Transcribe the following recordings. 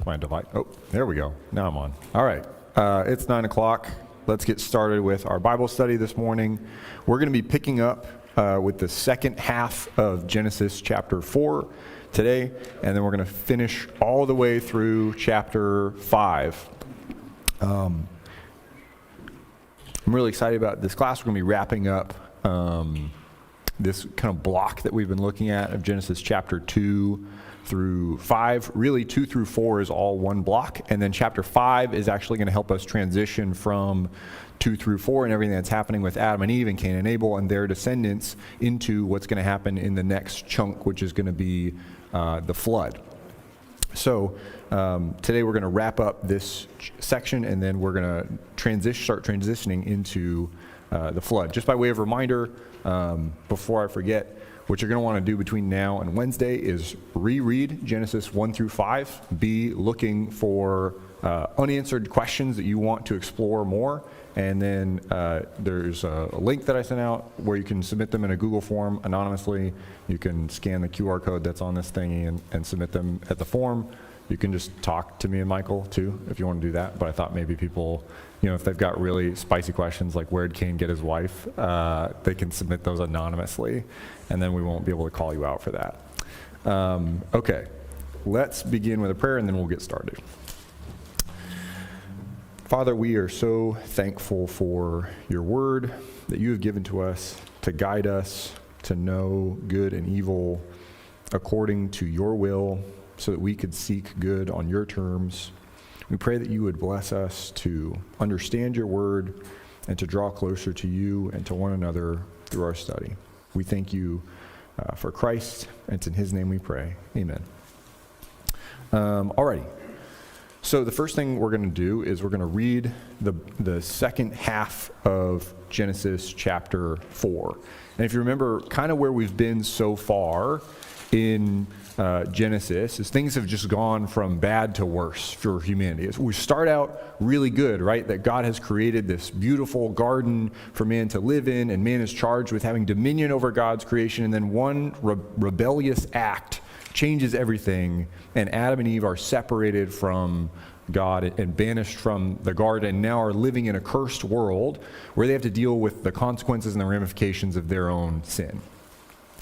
my device. Oh, there we go. Now I'm on. All right. It's 9 o'clock. Let's get started with our Bible study this morning. We're going to be picking up with the second half of Genesis chapter 4 today, and then we're going to finish all the way through chapter 5. I'm really excited about this class. We're going to be wrapping up this kind of block that we've been looking at of Genesis chapter 2 through 5. Really, 2 through 4 is all one block, and then chapter 5 is actually going to help us transition from 2 through 4 and everything that's happening with Adam and Eve and Cain and Abel and their descendants into what's going to happen in the next chunk, which is going to be the flood. So today we're going to wrap up this section, and then we're going to start transitioning into the flood. Just by way of reminder, before I forget, what you're going to want to do between now and Wednesday is reread Genesis 1 through 5. Be looking for unanswered questions that you want to explore more. And then there's a link that I sent out where you can submit them in a Google form anonymously. You can scan the QR code that's on this thingy and submit them at the form. You can just talk to me and Michael too if you want to do that. But I thought maybe people, if they've got really spicy questions like where did Cain get his wife, they can submit those anonymously, and then we won't be able to call you out for that. Okay, let's begin with a prayer and then we'll get started. Father, we are so thankful for your word that you have given to us to guide us to know good and evil according to your will, so that we could seek good on your terms. We pray that you would bless us to understand your word and to draw closer to you and to one another through our study. We thank you for Christ, and it's in his name we pray. Amen. Alrighty. So the first thing we're going to do is we're going to read the second half of Genesis chapter 4. And if you remember kind of where we've been so far in Genesis, is things have just gone from bad to worse for humanity. We start out really good, right? That God has created this beautiful garden for man to live in, and man is charged with having dominion over God's creation, and then one rebellious act changes everything, and Adam and Eve are separated from God and banished from the garden, and now are living in a cursed world where they have to deal with the consequences and the ramifications of their own sin.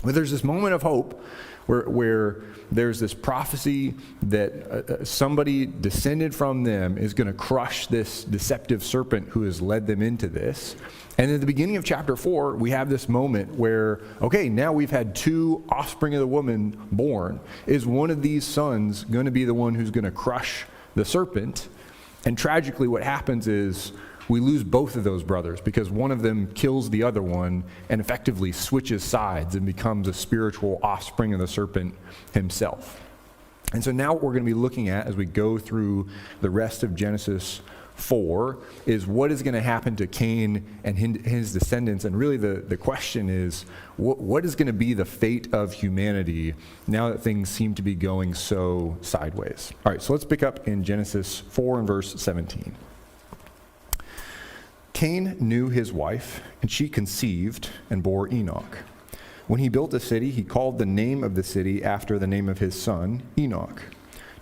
But there's this moment of hope where there's this prophecy that somebody descended from them is going to crush this deceptive serpent who has led them into this. And at the beginning of chapter 4, we have this moment where, okay, now we've had 2 offspring of the woman born. Is one of these sons going to be the one who's going to crush the serpent? And tragically, what happens is we lose both of those brothers because one of them kills the other one and effectively switches sides and becomes a spiritual offspring of the serpent himself. And so now what we're going to be looking at as we go through the rest of Genesis 4 is what is going to happen to Cain and his descendants. And really the question is, what is going to be the fate of humanity now that things seem to be going so sideways? All right, so let's pick up in Genesis 4 and verse 17. Cain knew his wife, and she conceived and bore Enoch. When he built a city, he called the name of the city after the name of his son, Enoch.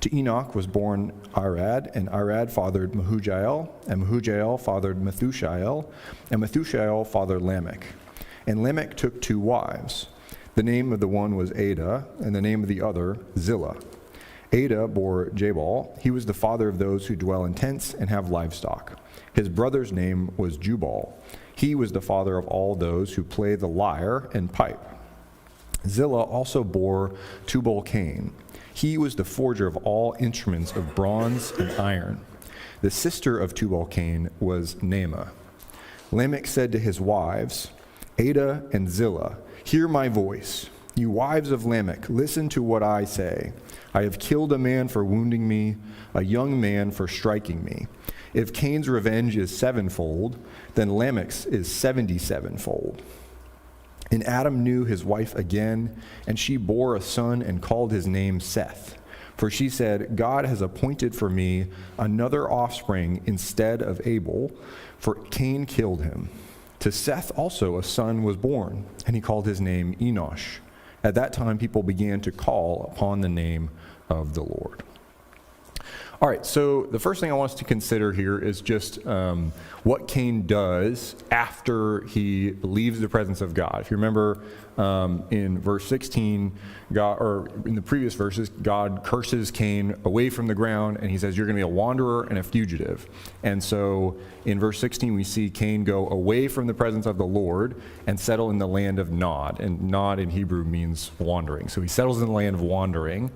To Enoch was born Arad, and Arad fathered Mehujael, and Mehujael fathered Methushael, and Methushael fathered Lamech. And Lamech took 2 wives. The name of the one was Ada, and the name of the other Zillah. Ada bore Jabal. He was the father of those who dwell in tents and have livestock. His brother's name was Jubal. He was the father of all those who play the lyre and pipe. Zillah also bore Tubal-Cain. He was the forger of all instruments of bronze and iron. The sister of Tubal-Cain was Naamah. Lamech said to his wives, Ada and Zillah, hear my voice. You wives of Lamech, listen to what I say. I have killed a man for wounding me, a young man for striking me. If Cain's revenge is 7-fold, then Lamech's is 77-fold. And Adam knew his wife again, and she bore a son and called his name Seth. For she said, God has appointed for me another offspring instead of Abel, for Cain killed him. To Seth also a son was born, and he called his name Enosh. At that time people began to call upon the name of the Lord. All right, so the first thing I want us to consider here is just what Cain does after he leaves the presence of God. If you remember in verse 16, God, or in the previous verses, God curses Cain away from the ground, and he says, you're going to be a wanderer and a fugitive. And so in verse 16, we see Cain go away from the presence of the Lord and settle in the land of Nod. And Nod in Hebrew means wandering. So he settles in the land of wandering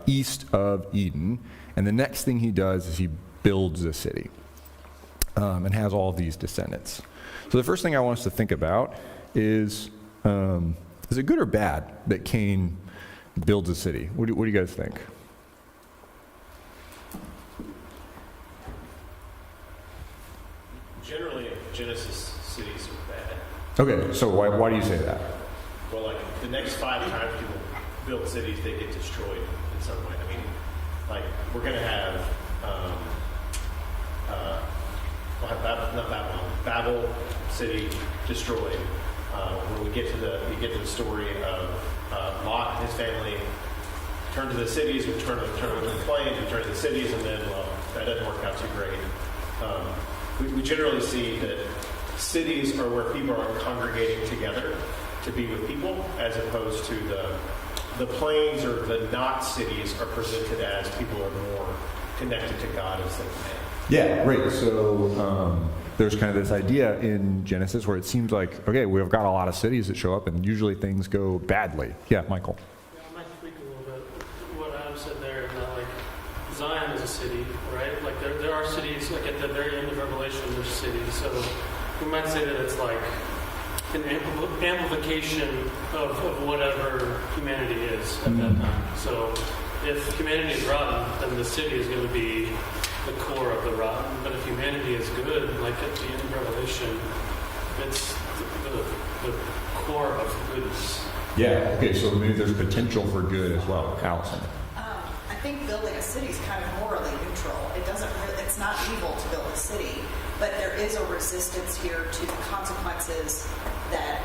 east of Eden. And the next thing he does is he builds a city and has all of these descendants. So the first thing I want us to think about is it good or bad that Cain builds a city? What do you guys think? Generally, in Genesis, cities are bad. Okay, so why do you say that? Well, like the next 5 times people build cities, they get destroyed in some way. I mean, like we're going to have, Babel city destroyed. When we get to the story of Lot and his family, turn to the cities, we turn to the plains, we turn to the cities, and then that doesn't work out too great. We generally see that cities are where people are congregating together to be with people, as opposed to the plains or the not cities are presented as people are more connected to God instead of man. Yeah, right. So there's kind of this idea in Genesis where it seems like, okay, we've got a lot of cities that show up, and usually things go badly. Yeah, Michael. Yeah, I might tweak a little bit what Adam said there, that like Zion is a city, right? Like there are cities, like at the very end of Revelation, there's cities. So we might say that it's like an amplification of whatever humanity is at that time. So if humanity is rotten, then the city is going to be the core of the rotten. But if humanity is good, like at the end of Revelation, it's the core of goodness. Yeah, okay, so maybe there's potential for good as well. Allison. I think building a city is kind of morally neutral. It's not evil to build a city, but there is a resistance here to the consequences that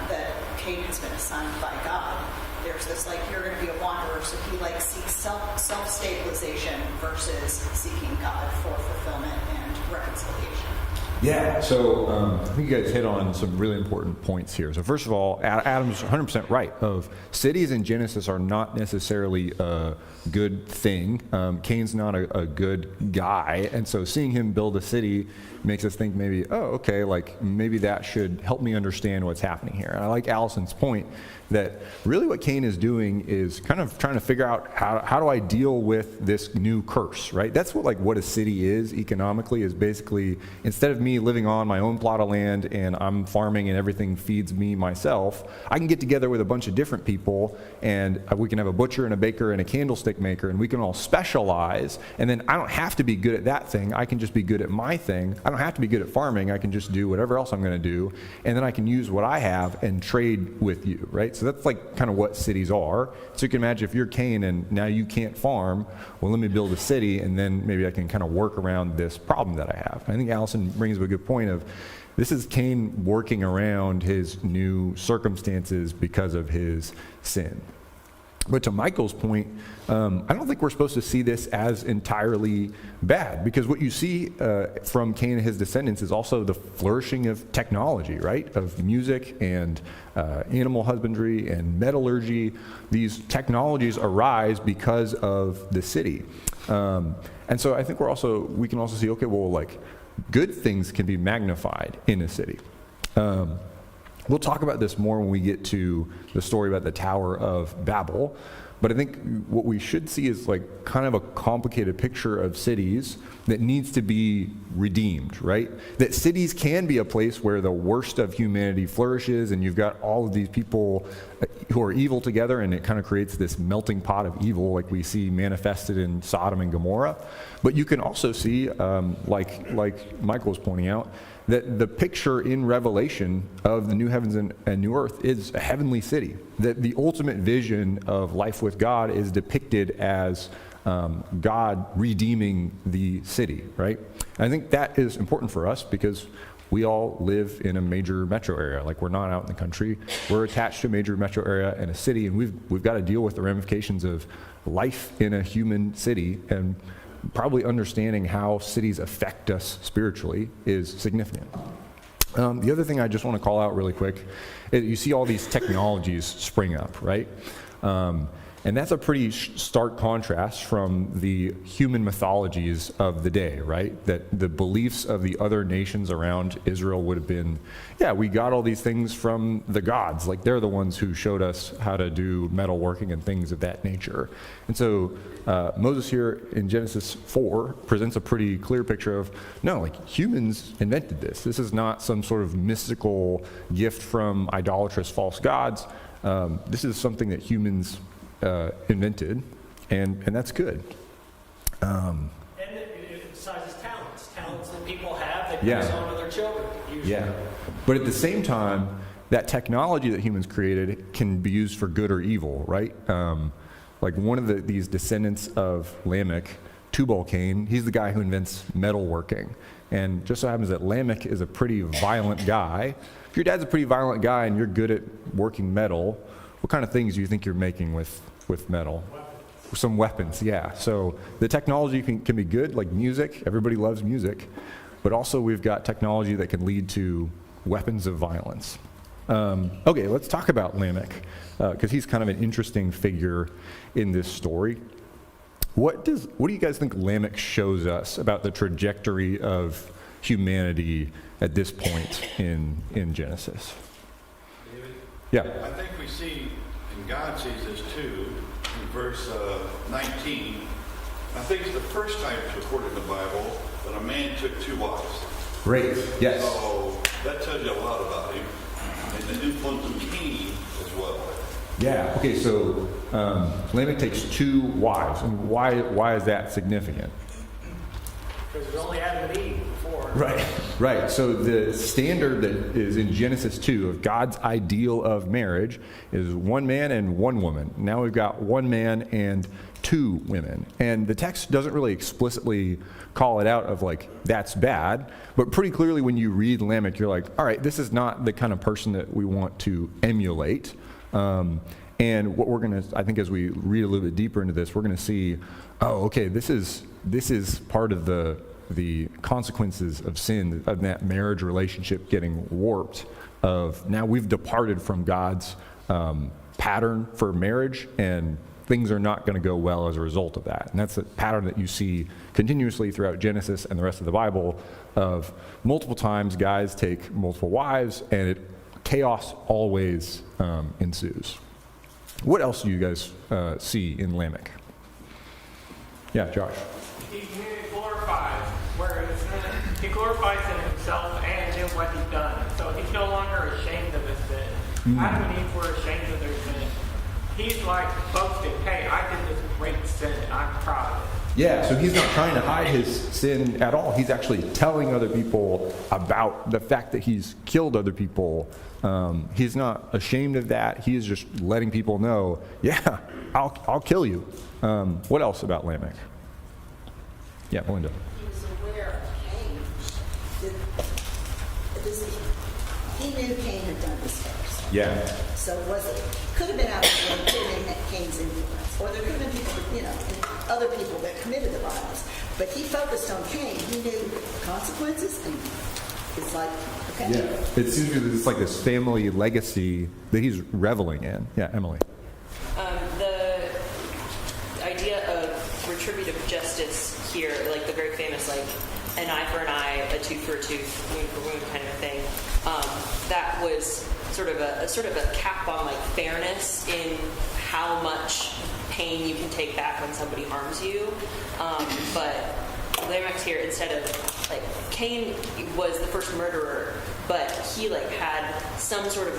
that Cain has been assigned by God. There's this you're going to be a wanderer, so he seeks self-stabilization versus seeking God for fulfillment and reconciliation. Yeah, so I think you guys hit on some really important points here. So first of all, Adam's 100% right. Cities in Genesis are not necessarily a good thing. Cain's not a good guy, and so seeing him build a city makes us think maybe, maybe that should help me understand what's happening here. And I like Allison's point that really what Cain is doing is kind of trying to figure out how do I deal with this new curse, right? That's what a city is economically, is basically instead of me living on my own plot of land and I'm farming and everything feeds me myself, I can get together with a bunch of different people and we can have a butcher and a baker and a candlestick maker, and we can all specialize, and then I don't have to be good at that thing. I can just be good at my thing. I don't have to be good at farming. I can just do whatever else I'm going to do, and then I can use what I have and trade with you, right? So that's kind of what cities are. So you can imagine if you're Cain and now you can't farm, well, let me build a city, and then maybe I can kind of work around this problem that I have. I think Allison brings up a good point of this is Cain working around his new circumstances because of his sin. But to Michael's point, I don't think we're supposed to see this as entirely bad, because what you see from Cain and his descendants is also the flourishing of technology, right? Of music and animal husbandry and metallurgy. These technologies arise because of the city. And so I think we can also see, okay, well, good things can be magnified in a city. We'll talk about this more when we get to the story about the Tower of Babel. But I think what we should see is kind of a complicated picture of cities that needs to be redeemed, right? That cities can be a place where the worst of humanity flourishes, and you've got all of these people who are evil together, and it kind of creates this melting pot of evil like we see manifested in Sodom and Gomorrah. But you can also see, like Michael was pointing out, that the picture in Revelation of the new heavens and new earth is a heavenly city. That the ultimate vision of life with God is depicted as God redeeming the city, right? And I think that is important for us because we all live in a major metro area. Like, we're not out in the country. We're attached to a major metro area and a city, and we've got to deal with the ramifications of life in a human city, and probably understanding how cities affect us spiritually is significant. The other thing I just want to call out really quick is you see all these technologies spring up, right? And that's a pretty stark contrast from the human mythologies of the day, right? That the beliefs of the other nations around Israel would have been, yeah, we got all these things from the gods. Like, they're the ones who showed us how to do metalworking and things of that nature. And so Moses here in Genesis 4 presents a pretty clear picture of, no, like, humans invented this. This is not some sort of mystical gift from idolatrous false gods. This is something that humans invented, and that's good. And it emphasizes talents that people have that Yeah. pass on to their children, usually. Yeah. But at the same time, that technology that humans created can be used for good or evil, right? Like, one of these descendants of Lamech, Tubal-Cain, he's the guy who invents metalworking. And just so happens that Lamech is a pretty violent guy. If your dad's a pretty violent guy and you're good at working metal, what kind of things do you think you're making with metal? Some weapons, yeah. So the technology can be good, like music. Everybody loves music. But also we've got technology that can lead to weapons of violence. Okay, let's talk about Lamech, because he's kind of an interesting figure in this story. What do you guys think Lamech shows us about the trajectory of humanity at this point in Genesis? David? Yeah. I think we see, and God sees this too, in verse 19. I think it's the first time it's recorded in the Bible that a man took two wives. Great. Yes. So that tells you a lot about him, and the influence of Cain as well. Yeah. Okay. So Lamech takes two wives, and why is that significant? Because there's only Adam and Eve before. Right. Right. So the standard that is in Genesis 2 of God's ideal of marriage is one man and one woman. Now we've got one man and two women. And the text doesn't really explicitly call it out of like, that's bad. But pretty clearly when you read Lamech, you're like, all right, this is not the kind of person that we want to emulate. And what we're going to, I think as we read a little bit deeper into this, we're going to see, oh, okay, this is part of the consequences of sin, of that marriage relationship getting warped, of now we've departed from God's pattern for marriage, and things are not going to go well as a result of that. And that's a pattern that you see continuously throughout Genesis and the rest of the Bible, of multiple times guys take multiple wives, and chaos always ensues. What else do you guys see in Lamech? Yeah, Josh. He glorifies, he glorifies in himself and in what he's done. So he's no longer ashamed of his sin. Adam and Eve were ashamed of their sin. He's like boasting, hey, I did this great sin, I'm proud of it. Yeah, so he's not trying to hide his sin at all. He's actually telling other people about the fact that he's killed other people. He's not ashamed of that. He is just letting people know, yeah, I'll kill you. What else about Lamech? Yeah, Melinda. He was aware of Cain. He knew Cain had done this first. Yeah. So could have been out of the way, could have been Cain's influence. Or there could have been people, other people that committed the violence. But he focused on Cain. He knew the consequences, and it's like, okay. Yeah. It seems it's like this family legacy that he's reveling in. Yeah, Emily. The idea of retributive justice here, like the very famous, like, an eye for an eye, a tooth for a tooth, wound for wound kind of thing, that was sort of a cap on like fairness in how much pain you can take back when somebody harms you. But Lamech's here, instead of like Cain was the first murderer, but he like had some sort of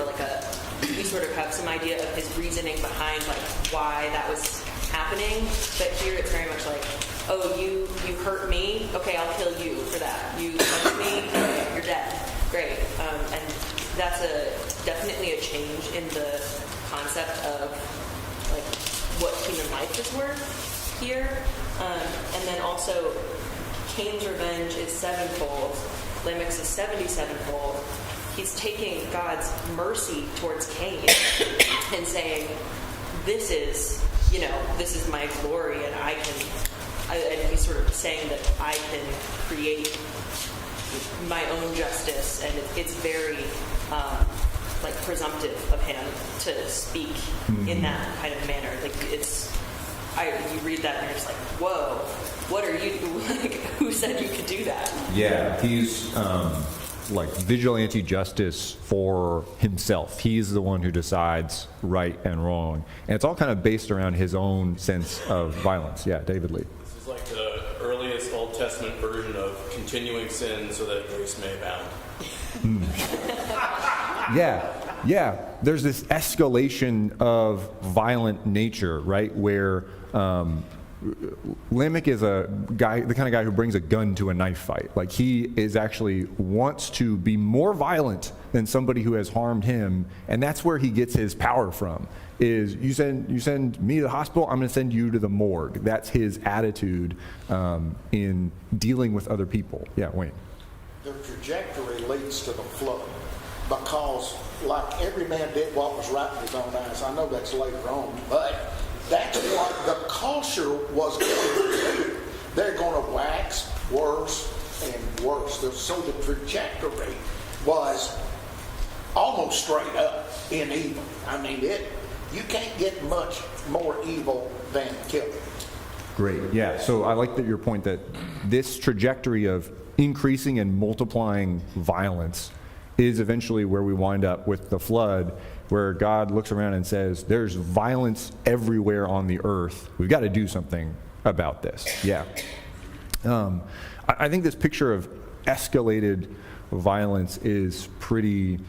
we sort of have some idea of his reasoning behind like why that was happening. But here it's very much like, oh, you hurt me, okay, I'll kill you for that. You punched me, okay, you're dead. Great. And that's definitely a change in the concept of like what human life is worth here. And then also Cain's revenge is sevenfold. Lamech's a 77-fold. He's taking God's mercy towards Cain and saying, this is my glory, and and he's sort of saying that I can create my own justice, and it's very like presumptive of him to speak in that kind of manner. Like you read that and you're just like, whoa, what are you, like, who said you could do that? Yeah, he's like vigilante justice for himself. He's the one who decides right and wrong. And it's all kind of based around his own sense of violence. Yeah, David Lee. This is like the earliest Old Testament version of continuing sin so that grace may abound. Yeah. There's this escalation of violent nature, right? Where Lamech is the kind of guy who brings a gun to a knife fight. Like, he is actually wants to be more violent than somebody who has harmed him, and that's where he gets his power from. Is you send me to the hospital, I'm going to send you to the morgue. That's his attitude in dealing with other people. Yeah, Wayne. The trajectory leads to the flood because, like, every man did what was right in his own eyes. I know that's later on, but that's what the culture was going to do. They're going to wax worse and worse. So the trajectory was almost straight up in evil. I mean, you can't get much more evil than killing. Great. Yeah. So I like your point that this trajectory of increasing and multiplying violence is eventually where we wind up with the flood, where God looks around and says, there's violence everywhere on the earth. We've got to do something about this. Yeah. I think this picture of escalated violence is pretty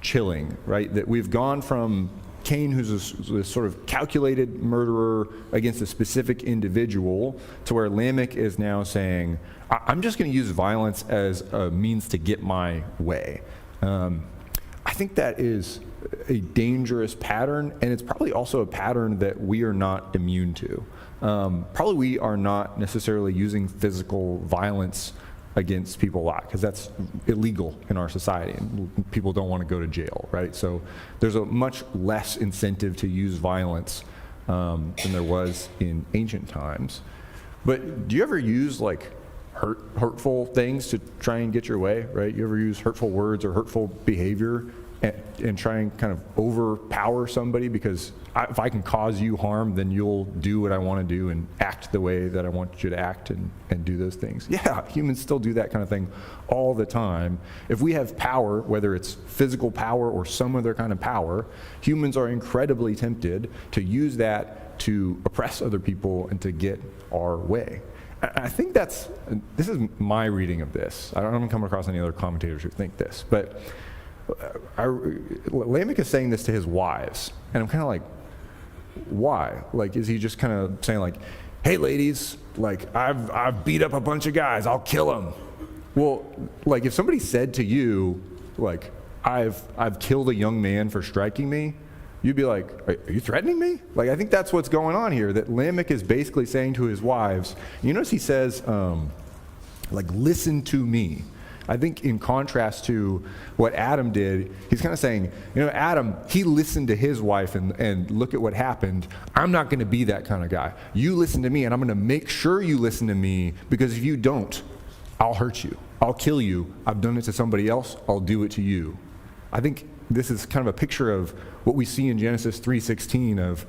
chilling, right? That we've gone from Cain, who's this sort of calculated murderer against a specific individual, to where Lamech is now saying, I'm just going to use violence as a means to get my way. I think that is a dangerous pattern, and it's probably also a pattern that we are not immune to. Probably we are not necessarily using physical violence against people a lot, because that's illegal in our society, and people don't want to go to jail, right? So there's a much less incentive to use violence than there was in ancient times. But do you ever use like hurtful things to try and get your way, right? You ever use hurtful words or hurtful behavior and try and kind of overpower somebody because if I can cause you harm, then you'll do what I want to do and act the way that I want you to act and do those things. Yeah, humans still do that kind of thing all the time. If we have power, whether it's physical power or some other kind of power, humans are incredibly tempted to use that to oppress other people and to get our way. I think this is my reading of this. I don't come across any other commentators who think this, but Lamech is saying this to his wives, and I'm kind of like, why? Like, is he just kind of saying like, hey ladies, like I've beat up a bunch of guys, I'll kill them? Well, like if somebody said to you, like I've killed a young man for striking me, you'd be like, are you threatening me? Like, I think that's what's going on here, that Lamech is basically saying to his wives, you notice he says, like, listen to me. I think in contrast to what Adam did, he's kind of saying, Adam, he listened to his wife and look at what happened. I'm not going to be that kind of guy. You listen to me, and I'm going to make sure you listen to me, because if you don't, I'll hurt you. I'll kill you. I've done it to somebody else. I'll do it to you. I think this is kind of a picture of what we see in Genesis 3:16 of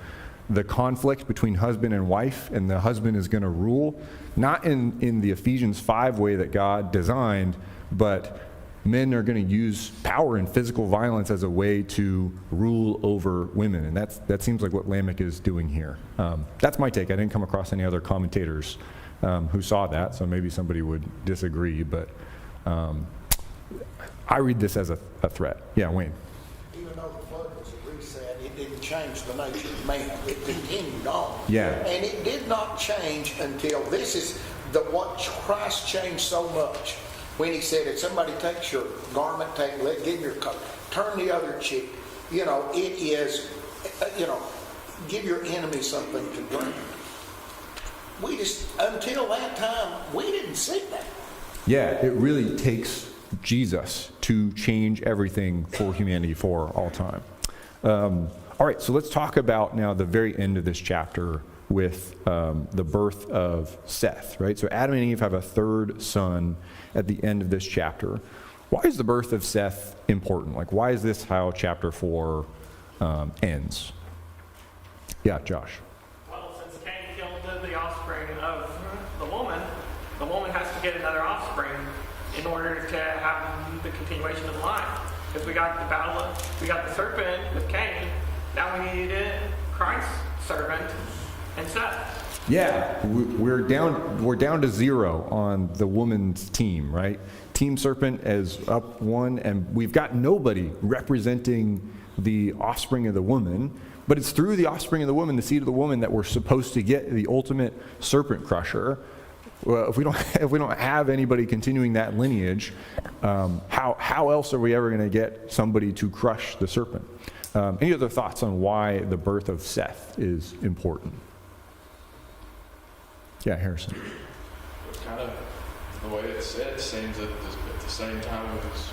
the conflict between husband and wife, and the husband is going to rule, not in the Ephesians 5 way that God designed, but men are going to use power and physical violence as a way to rule over women. And that seems like what Lamech is doing here. That's my take. I didn't come across any other commentators who saw that, so maybe somebody would disagree, but I read this as a threat. Yeah, Wayne. Even though the flood was a reset, it didn't change the nature of man. It continued on. Yeah. And it did not change until this is what Christ changed so much. When he said, if somebody takes your garment, give your coat, turn the other cheek. It is, give your enemy something to drink. Until that time, we didn't see that. Yeah, it really takes Jesus to change everything for humanity for all time. All right, so let's talk about now the very end of this chapter with the birth of Seth, right? So Adam and Eve have a third son at the end of this chapter. Why is the birth of Seth important? Like, why is this how chapter 4 ends? Yeah, Josh. Well, since Cain killed the offspring of the woman has to get another offspring in order to have the continuation of the line. Because we got the serpent with Cain. Now we need Christ's servant and Seth. Yeah, we're down to 0 on the woman's team, right? Team Serpent is up 1, and we've got nobody representing the offspring of the woman, but it's through the offspring of the woman, the seed of the woman, that we're supposed to get the ultimate serpent crusher. Well, if we don't have anybody continuing that lineage, how else are we ever going to get somebody to crush the serpent? Any other thoughts on why the birth of Seth is important? Yeah, Harrison. It's kind of the way it's said. It seems that at the same time of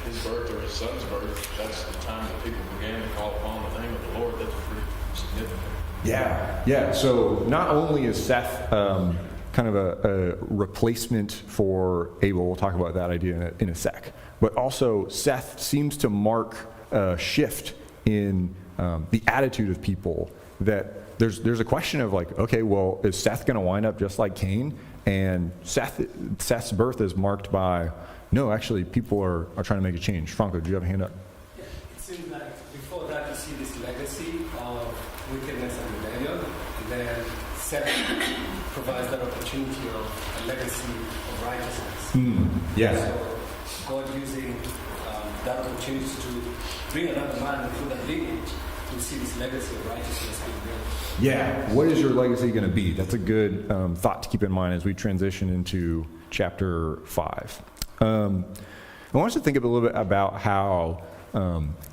his birth or his son's birth, that's the time that people began to call upon the name of the Lord. That's pretty significant. Yeah. So not only is Seth kind of a replacement for Abel, we'll talk about that idea in a sec, but also Seth seems to mark a shift in the attitude of people, that there's a question of like, okay, well, is Seth going to wind up just like Cain? And Seth's birth is marked by, no, actually, people are trying to make a change. Franco, do you have a hand up? Yeah, it seems like before that you see this legacy of wickedness and rebellion, and then Seth provides that opportunity of a legacy of righteousness. Yeah. So God using that opportunity to bring another man through that lineage to see this legacy of righteousness being built. Yeah. What is your legacy going to be? That's a good thought to keep in mind as we transition into chapter 5. I want us to think a little bit about how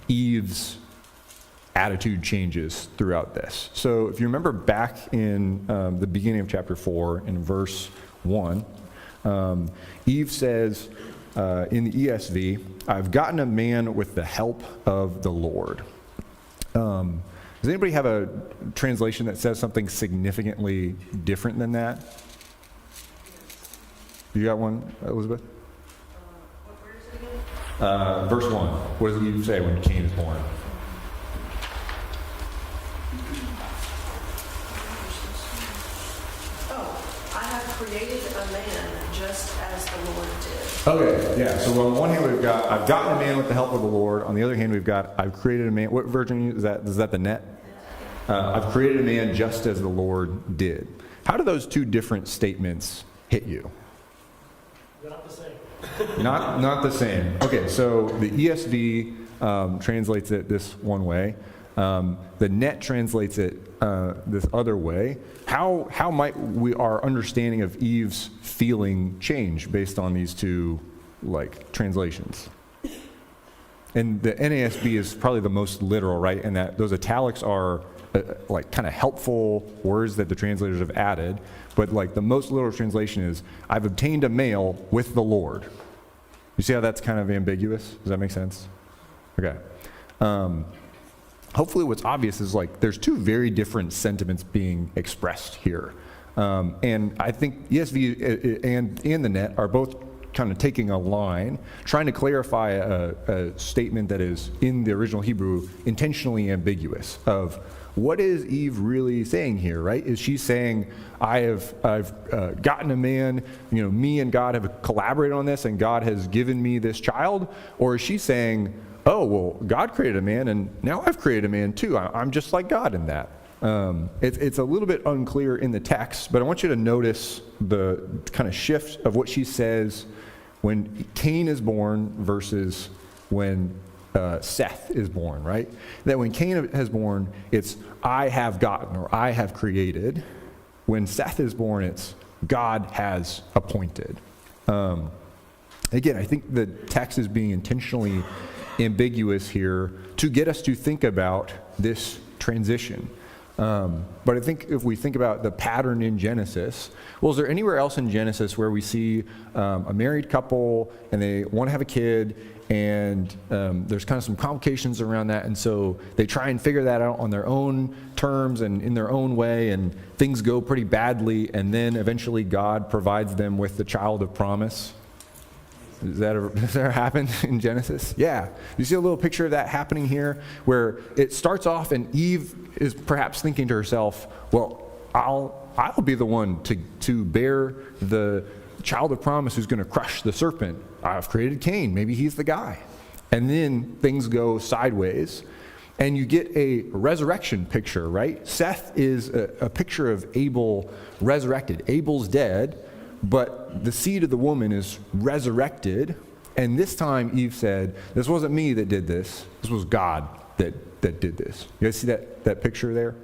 Eve's attitude changes throughout this. So if you remember back in the beginning of chapter 4, in verse 1, Eve says in the ESV, "I've gotten a man with the help of the Lord." Does anybody have a translation that says something significantly different than that? You got one, Elizabeth? Where is it again? Verse 1. What does Eve say when Cain is born? I have created a man just as the Lord did. Okay, yeah. So on one hand we've got, I've gotten a man with the help of the Lord. On the other hand we've got, I've created a man. What version is that? Is that the net? I've created a man just as the Lord did. How do those two different statements hit you? Not the same. Not the same. Okay, so the ESV translates it this one way. The net translates it this other way. How might our understanding of Eve's feeling change based on these two translations? And the NASB is probably the most literal, right? And that those italics are kind of helpful words that the translators have added. But the most literal translation is, "I've obtained a male with the Lord." You see how that's kind of ambiguous? Does that make sense? Okay. Hopefully what's obvious is there's two very different sentiments being expressed here. And I think ESV and the net are both kind of taking a line, trying to clarify a statement that is in the original Hebrew intentionally ambiguous of what is Eve really saying here, right? Is she saying, I've gotten a man, me and God have collaborated on this and God has given me this child? Or is she saying, oh, well, God created a man and now I've created a man too. I'm just like God in that. It's a little bit unclear in the text, but I want you to notice the kind of shift of what she says when Cain is born versus when Seth is born, right? That when Cain is born, it's I have gotten or I have created. When Seth is born, it's God has appointed. Again, I think the text is being intentionally ambiguous here to get us to think about this transition. But I think if we think about the pattern in Genesis, well, is there anywhere else in Genesis where we see a married couple and they want to have a kid, and there's kind of some complications around that, and so they try and figure that out on their own terms and in their own way, and things go pretty badly, and then eventually God provides them with the child of promise? Does that happen in Genesis? Yeah. You see a little picture of that happening here, where it starts off and Eve is perhaps thinking to herself, well, I'll be the one to bear the child of promise who's going to crush the serpent. I've created Cain. Maybe he's the guy. And then things go sideways, and you get a resurrection picture, right? Seth is a picture of Abel resurrected. Abel's dead, but the seed of the woman is resurrected. And this time Eve said, this wasn't me that did this. This was God that did this. You guys see that picture there?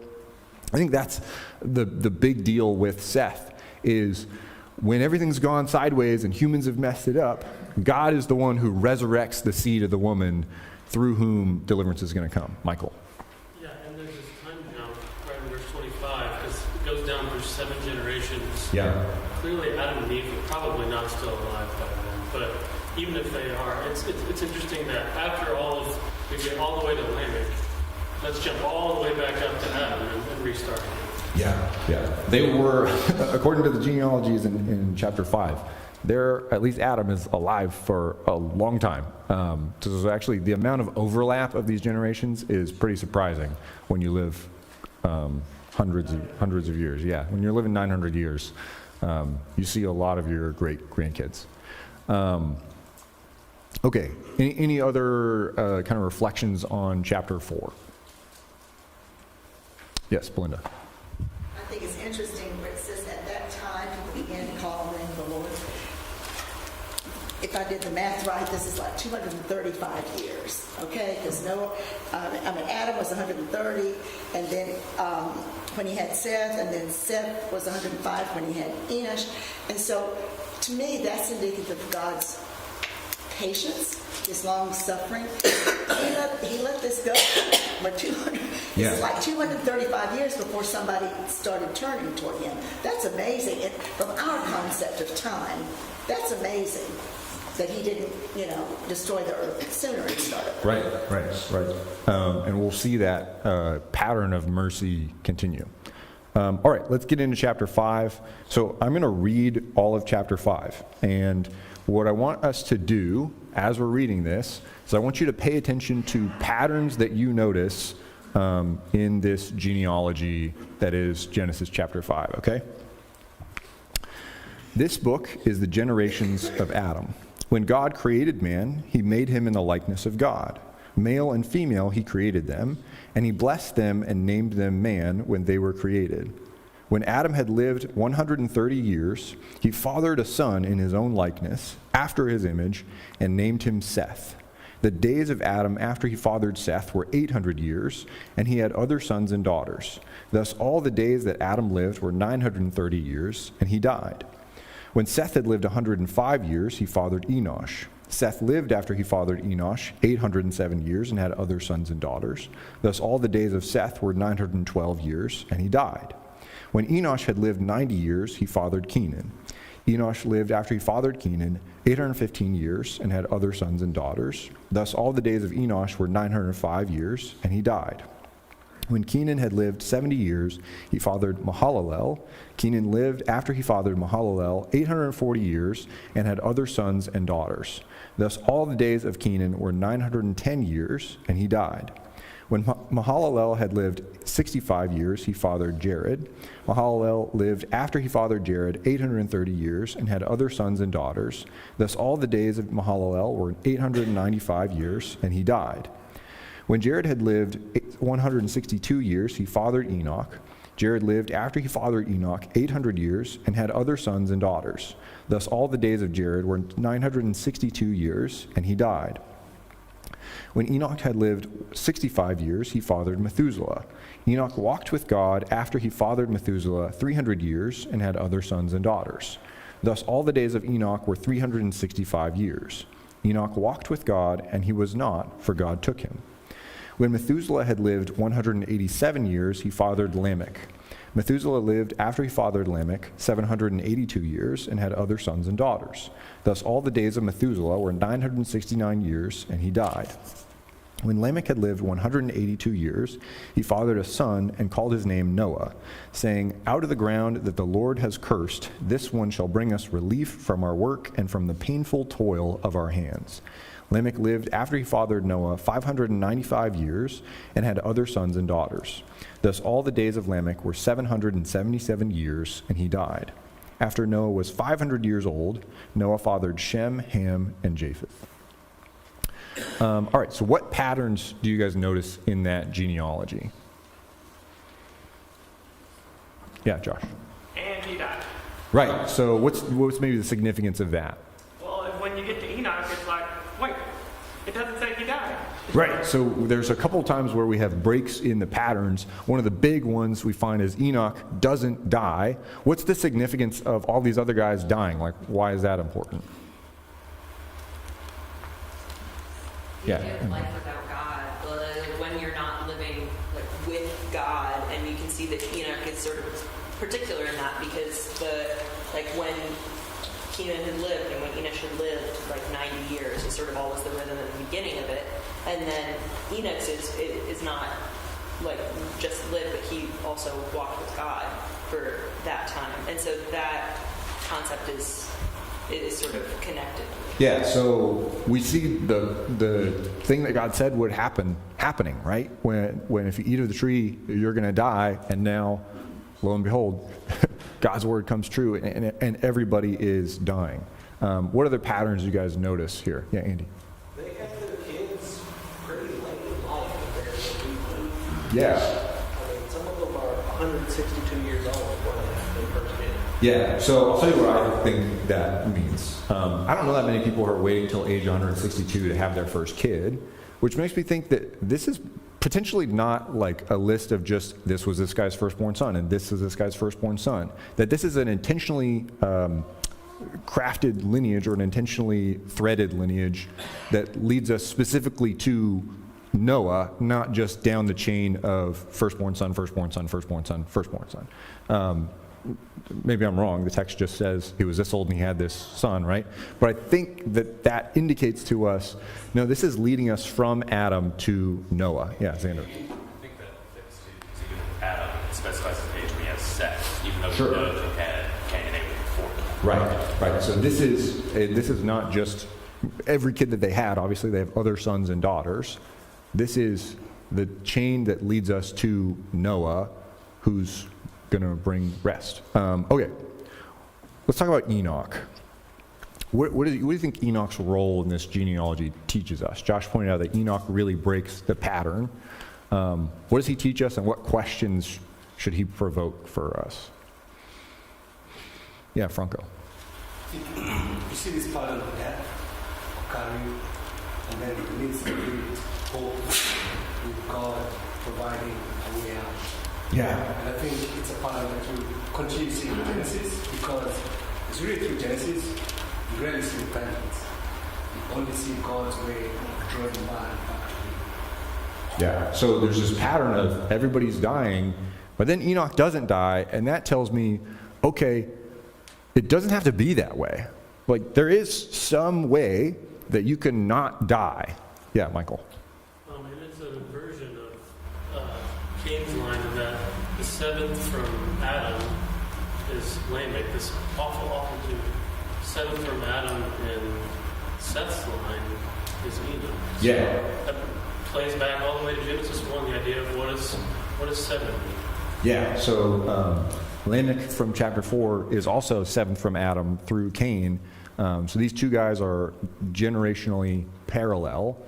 I think that's the big deal with Seth, is when everything's gone sideways and humans have messed it up, God is the one who resurrects the seed of the woman through whom deliverance is going to come. Michael. Yeah, and there's this time jump right in verse 25, because it goes down through 7 generations. Yeah. Clearly, Adam and Eve are probably not still alive by then, but even if they are, it's interesting that after we get all the way to Lamech, let's jump all the way back up to Adam and restart again. Yeah. They were, according to the genealogies in chapter 5, at least Adam is alive for a long time. So actually, the amount of overlap of these generations is pretty surprising when you live hundreds of years. Yeah, when you're living 900 years, you see a lot of your great-grandkids. Okay, any other kind of reflections on chapter 4? Yes, Belinda. I think it's interesting where it says at that time people began to call on the name of the Lord. If I did the math right, this is like 235 years, okay? Because Adam was 130, and then when he had Seth, and then Seth was 105 when he had Enosh. And so, to me, that's indicative of God's patience, his long suffering. He let this go for 200. Yeah. It's like 235 years before somebody started turning toward him. That's amazing. And from our concept of time, that's amazing that he didn't, destroy the earth sooner and start it. Right. And we'll see that pattern of mercy continue. All right, let's get into chapter 5. So I'm going to read all of chapter 5. And what I want us to do as we're reading this is I want you to pay attention to patterns that you notice in this genealogy that is Genesis chapter 5, okay? This book is the generations of Adam. When God created man, he made him in the likeness of God. Male and female he created them, and he blessed them and named them man when they were created. When Adam had lived 130 years, he fathered a son in his own likeness, after his image, and named him Seth. The days of Adam after he fathered Seth were 800 years, and he had other sons and daughters. Thus all the days that Adam lived were 930 years, and he died. When Seth had lived 105 years, he fathered Enosh. Seth lived after he fathered Enosh 807 years and had other sons and daughters. Thus all the days of Seth were 912 years, and he died. When Enosh had lived 90 years, he fathered Kenan. Enosh lived after he fathered Kenan 815 years and had other sons and daughters. Thus all the days of Enosh were 905 years, and he died. When Kenan had lived 70 years, he fathered Mahalalel. Kenan lived after he fathered Mahalalel 840 years and had other sons and daughters. Thus all the days of Kenan were 910 years, and he died. When Mahalalel had lived 65 years, he fathered Jared. Mahalalel lived after he fathered Jared 830 years and had other sons and daughters. Thus all the days of Mahalalel were 895 years, and he died. When Jared had lived 162 years, he fathered Enoch. Jared lived after he fathered Enoch 800 years and had other sons and daughters. Thus all the days of Jared were 962 years, and he died. When Enoch had lived 65 years, he fathered Methuselah. Enoch walked with God after he fathered Methuselah 300 years and had other sons and daughters. Thus all the days of Enoch were 365 years. Enoch walked with God, and he was not, for God took him. When Methuselah had lived 187 years, he fathered Lamech. Methuselah lived after he fathered Lamech 782 years and had other sons and daughters. Thus all the days of Methuselah were 969 years, and he died. When Lamech had lived 182 years, he fathered a son and called his name Noah, saying, "Out of the ground that the Lord has cursed, this one shall bring us relief from our work and from the painful toil of our hands." Lamech lived after he fathered Noah 595 years and had other sons and daughters. Thus all the days of Lamech were 777 years, and he died. After Noah was 500 years old, Noah fathered Shem, Ham, and Japheth. All right, so what patterns do you guys notice in that genealogy? Yeah, Josh. And he died. Right, so what's maybe the significance of that? Well, when you get to Enoch, it's like, wait, it doesn't say he died. Right, so there's a couple times where we have breaks in the patterns. One of the big ones we find is Enoch doesn't die. What's the significance of all these other guys dying? Like, why is that important? The idea of life without God, when you're not living like with God, and you can see that Enoch is sort of particular in that because when Kenan had lived and when Enoch had lived like 90 years is sort of always the rhythm at the beginning of it, and then Enoch's is not like just lived, but he also walked with God for that time, and so that concept is sort of connected. Yeah, so we see the thing that God said would happening, right? When if you eat of the tree, you're going to die, and now, lo and behold, God's word comes true, and everybody is dying. What other patterns do you guys notice here? Yeah, Andy. They had their kids pretty late in life compared to we do. Yeah. I mean, some of them are 162 years old when they have their first kid. Yeah, so I'll tell you what I think that means. I don't know that many people who are waiting until age 162 to have their first kid, which makes me think that this is potentially not like a list of just this was this guy's firstborn son and this is this guy's firstborn son. That this is an intentionally crafted lineage or an intentionally threaded lineage that leads us specifically to Noah, not just down the chain of firstborn son, firstborn son, firstborn son, firstborn son. Maybe I'm wrong. The text just says he was this old and he had this son, right? But I think that indicates to us, no, this is leading us from Adam to Noah. Yeah, Xander. I think that fits to Adam. It specifies the page where he has Seth, even though Sure. we know that he had Cain and Abel before. Right. So this is not just every kid that they had. Obviously, they have other sons and daughters. This is the chain that leads us to Noah, who's going to bring rest. Okay, let's talk about Enoch. What do you think Enoch's role in this genealogy teaches us? Josh pointed out that Enoch really breaks the pattern. What does he teach us, and what questions should he provoke for us? Yeah, Franco. You see this pattern of death occurring, and then it leads to hope with God providing a way out. Yeah. And I think it's a pattern that you continue seeing in Genesis because it's really through Genesis, you rarely see repentance. You only see God's way of drawing man back to him. Yeah, so there's this pattern of everybody's dying, but then Enoch doesn't die, and that tells me, okay, it doesn't have to be that way. Like, there is some way that you can not die. Yeah, Michael. It is a version of Cain's line of that the seventh from Adam is Lamech. This awful dude. Seventh from Adam and Seth's line is Enoch. Yeah. That plays back all the way to Genesis 1, the idea of what is seven mean? Yeah, so Lamech from chapter 4 is also seventh from Adam through Cain. So these two guys are generationally parallel.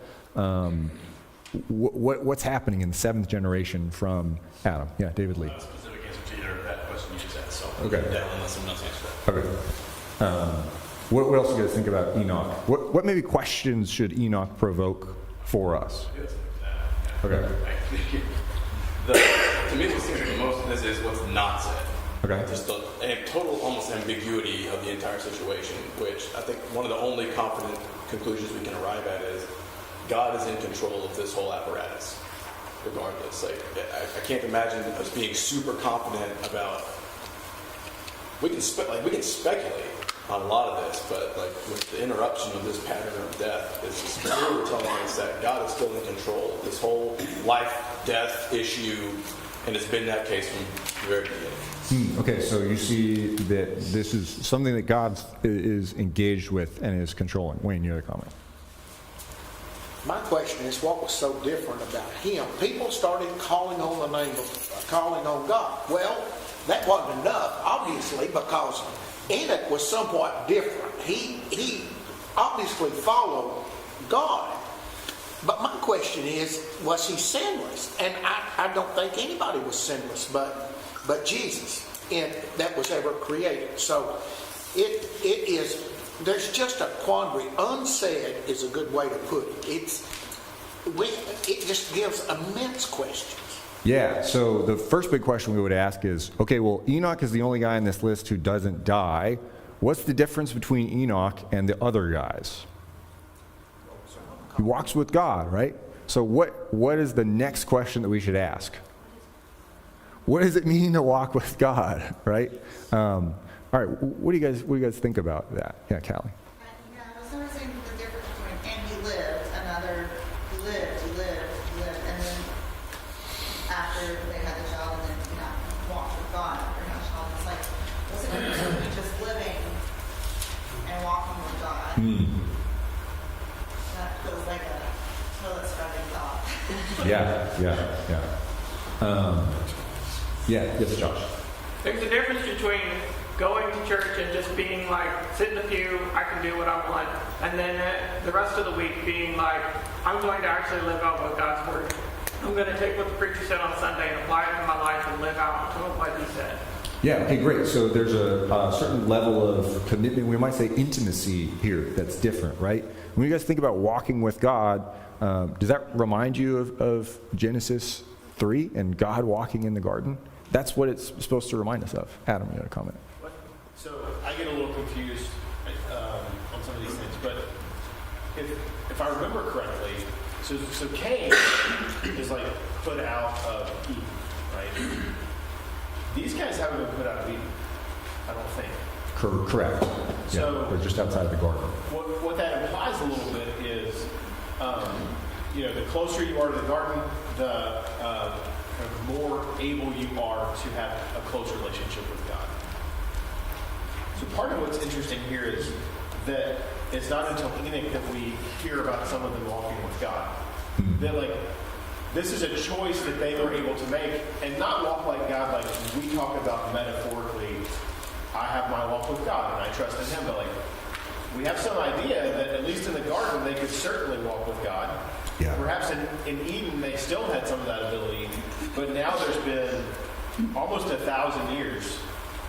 What's happening in the seventh generation from Adam? Yeah, David Lee. Specific answer to either that question you just asked. So Okay. yeah, unless someone else answers that. Okay. What else do you guys think about Enoch? What maybe questions should Enoch provoke for us? Okay. To me, what seems like the most of this is what's not said. Okay. Just the total almost ambiguity of the entire situation, which I think one of the only confident conclusions we can arrive at is God is in control of this whole apparatus. regardless. Like, I can't imagine us being super confident about. We can speculate on a lot of this, but like with the interruption of this pattern of death, it's just clearly telling us that God is still in control. This whole life-death issue, and it's been that case from the very beginning. Okay, so you see that this is something that God is engaged with and is controlling. Wayne, you had a comment. My question is, what was so different about him? People started calling on calling on God. Well, that wasn't enough, obviously, because Enoch was somewhat different. He obviously followed God. But my question is, was he sinless? And I don't think anybody was sinless but Jesus that was ever created. So it is, there's just a quandary. Unsaid is a good way to put it. It just gives immense questions. Yeah, so the first big question we would ask is, okay, well, Enoch is the only guy in this list who doesn't die. What's the difference between Enoch and the other guys? He walks with God, right? So what is the next question that we should ask? What does it mean to walk with God, right? All right, what do you guys think about that? Yeah, Callie. Yeah, I was noticing the difference between, and he lived, and then after they had the job, and then walked with God after had a job. It's like, what's the difference between just living and walking with God? That feels like a toilet-scrubbing thought. Yes, Josh. There's a difference between going to church and just being like, sit in the pew, I can do what I want, and then the rest of the week being like, I'm going to actually live out what God's word. I'm going to take what the preacher said on Sunday and apply it to my life and live out what he said. Yeah, okay, great. So there's a certain level of commitment, we might say intimacy here, that's different, right? When you guys think about walking with God, does that remind you of Genesis 3 and God walking in the garden? That's what it's supposed to remind us of. Adam, you had a comment. So I get a little confused on some of these things, but if I remember correctly, so Cain is like put out of Eden, right? These guys haven't been put out of Eden, I don't think. Correct. So they're just outside the garden. What that implies a little bit is, the closer you are to the garden, the more able you are to have a close relationship with God. So part of what's interesting here is that it's not until Enoch that we hear about some of them walking with God. That this is a choice that they were able to make and not walk like God, like we talk about metaphorically. I have my walk with God and I trust in Him, but we have some idea that at least in the garden they could certainly walk with God. Yeah. Perhaps in Eden they still had some of that ability, but now there's been almost 1,000 years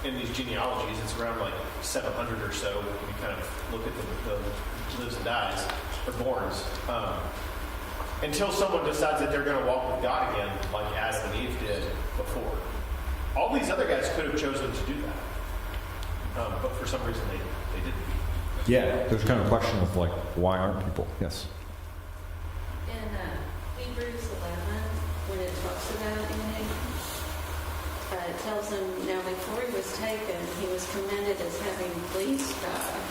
in these genealogies. It's around 700 or so when you kind of look at the lives and dies, or borns. Until someone decides that they're going to walk with God again, like Adam and Eve did before. All these other guys could have chosen to do that, but for some reason they didn't. Yeah, there's kind of a question of why aren't people? Yes. In Hebrews 11, when it talks about Enoch, it tells him, now before he was taken, he was commended as having pleased God.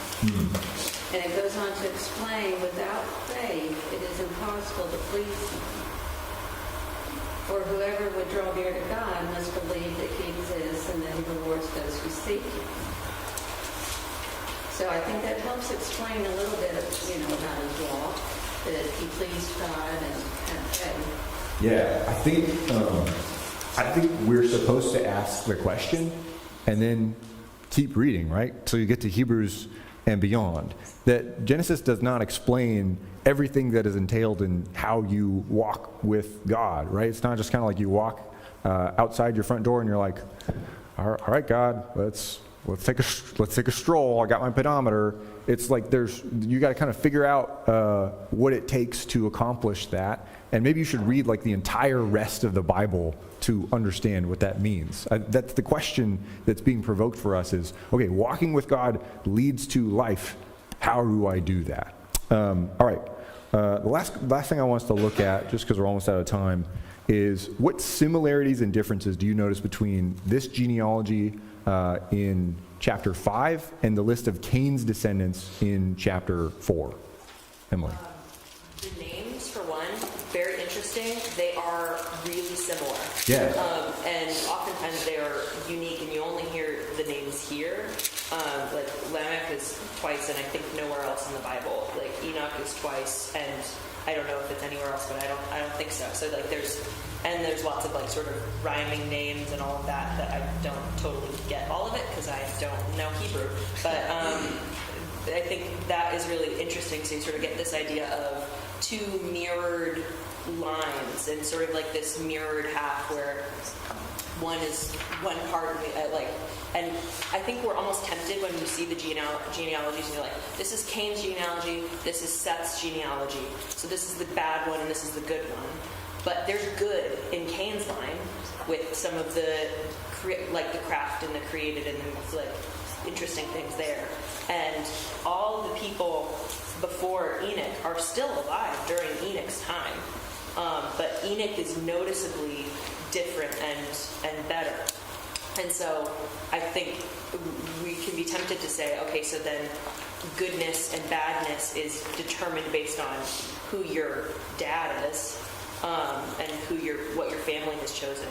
And it goes on to explain, without faith, it is impossible to please him. For whoever would draw near to God must believe that he exists and that he rewards those who seek him. So I think that helps explain a little bit of, about his walk, that he pleased God and had faith. Yeah, I think we're supposed to ask the question and then keep reading, right? So you get to Hebrews and beyond. That Genesis does not explain everything that is entailed in how you walk with God, right? It's not just kind of like you walk outside your front door and you're like, all right, God, let's take a stroll. I got my pedometer. It's like you got to kind of figure out what it takes to accomplish that. And maybe you should read the entire rest of the Bible to understand what that means. That's the question that's being provoked for us is, okay, walking with God leads to life. How do I do that? All right, The last thing I want us to look at, just because we're almost out of time, is what similarities and differences do you notice between this genealogy in chapter 5 and the list of Cain's descendants in chapter 4? Emily. The names, for one, very interesting. They are really similar. Yeah. And oftentimes they are unique, and you only hear the names here. Like Lamech is twice, and I think nowhere else in the Bible. Like Enoch is twice, and I don't know if it's anywhere else, but I don't think so. So like there's lots of like sort of rhyming names and all of that I don't totally get all of it because I don't know Hebrew. But I think that is really interesting. So you sort of get this idea of two mirrored lines and sort of like this mirrored half where one is one part and I think we're almost tempted when you see the genealogies and you're like, this is Cain's genealogy, this is Seth's genealogy, so this is the bad one and this is the good one. But there's good in Cain's line with some of the like the craft and the created and the like interesting things there. And all the people before Enoch are still alive during Enoch's time. But Enoch is noticeably different and better. And so I think we can be tempted to say, okay, so then goodness and badness is determined based on who your dad is and what your family has chosen.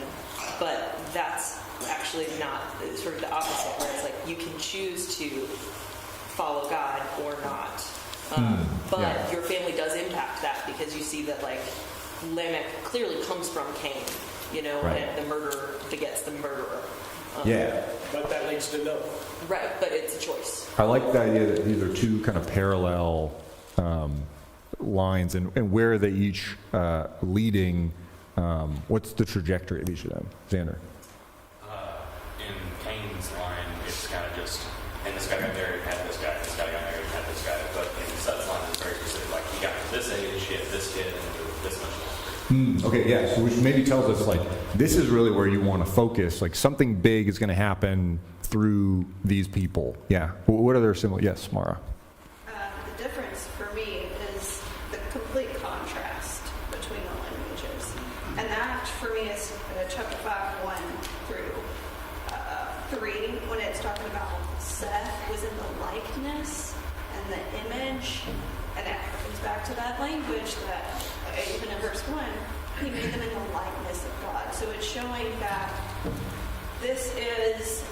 But that's actually not sort of the opposite, where it's like you can choose to follow God or not. But your family does impact that because you see that like Lamech clearly comes from Cain, Right. and the murderer begets the murderer. But that leads to no. Right, but it's a choice. I like the idea that these are two kind of parallel lines, and where are they each leading? What's the trajectory of each of them? Xander? In Cain's line, it's kind of just, and this guy got married, had this guy, this guy got married, had this guy. But in Seth's line, it's very specific. Like, he got to this age, he had this kid, and this much longer. Okay, yeah, so which maybe tells us, like, this is really where you want to focus. Like, something big is going to happen through these people. Yeah. What other similar? Yes, Mara. The difference for me is the complete contrast between the lineages. And that, for me, is chapter 5, 1 through 3, when it's talking about Seth was in the likeness and the image, and it comes back to that language that, even in verse 1, he made them in the likeness of God. So it's showing that this is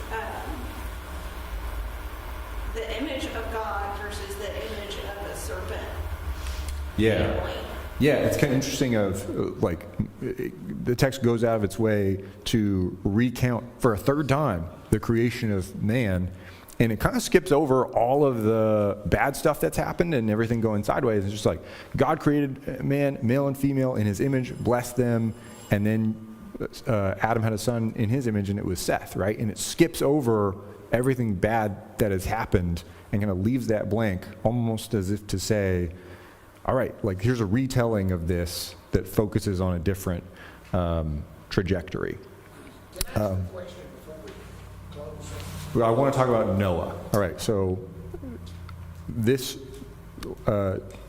the image of God versus the image of the serpent. Yeah. Family. Yeah, it's kind of interesting the text goes out of its way to recount for a third time the creation of man, and it kind of skips over all of the bad stuff that's happened and everything going sideways. It's just like, God created man, male and female, in his image, blessed them, and then Adam had a son in his image, and it was Seth, right? And it skips over everything bad that has happened and kind of leaves that blank, almost as if to say, all right, like, here's a retelling of this that focuses on a different trajectory. I want to talk about Noah. All right, so this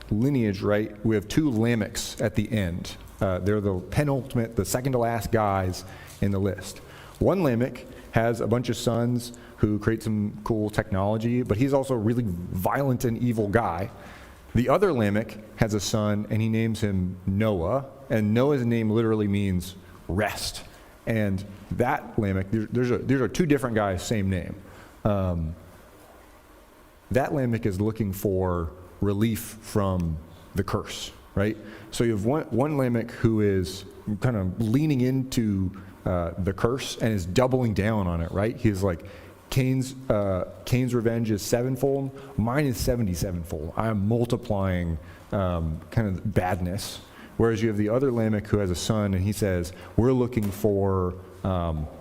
lineage, right, we have two Lamechs at the end. They're the penultimate, the second to last guys in the list. One Lamech has a bunch of sons who create some cool technology, but he's also a really violent and evil guy. The other Lamech has a son, and he names him Noah, and Noah's name literally means rest. And that Lamech, these are two different guys, same name. That Lamech is looking for relief from the curse, right? So you have one Lamech who is kind of leaning into the curse and is doubling down on it, right? He's like, Cain's revenge is sevenfold, mine is 77-fold. I am multiplying kind of badness. Whereas you have the other Lamech who has a son, and he says, we're looking for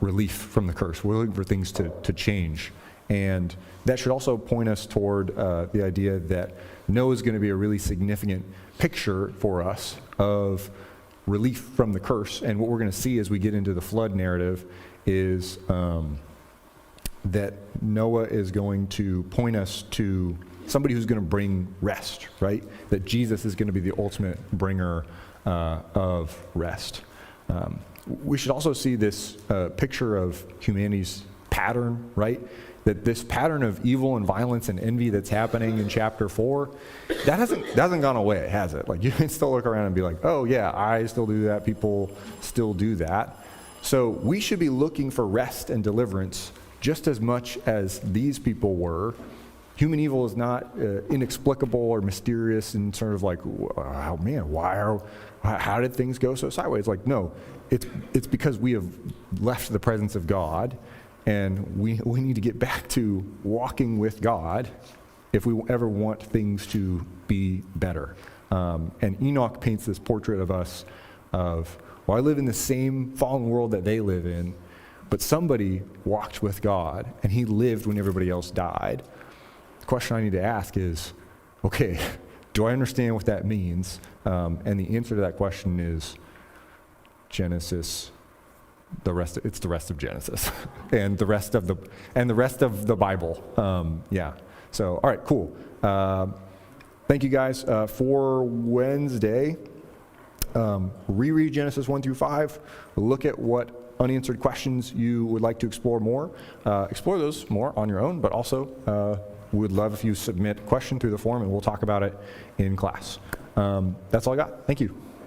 relief from the curse. We're looking for things to change. And that should also point us toward the idea that Noah is going to be a really significant picture for us of relief from the curse. And what we're going to see as we get into the flood narrative is that Noah is going to point us to somebody who's going to bring rest, right? That Jesus is going to be the ultimate bringer of rest. We should also see this picture of humanity's pattern, right? That this pattern of evil and violence and envy that's happening in chapter 4, that hasn't gone away, has it? Like, you can still look around and be like, oh yeah, I still do that, people still do that. So we should be looking for rest and deliverance just as much as these people were. Human evil is not inexplicable or mysterious and sort of like, oh man, how did things go so sideways? Like, no, it's because we have left the presence of God, and we need to get back to walking with God if we ever want things to be better. And Enoch paints this portrait of us of, well, I live in the same fallen world that they live in, but somebody walked with God, and he lived when everybody else died. The question I need to ask is, okay, do I understand what that means? And the answer to that question is Genesis. It's the rest of Genesis and the rest of the Bible. Yeah. So, all right, cool. Thank you guys for Wednesday. Reread Genesis 1 through 5. Look at what unanswered questions you would like to explore more. Explore those more on your own, but also we would love if you submit a question through the form, and we'll talk about it in class. That's all I got. Thank you.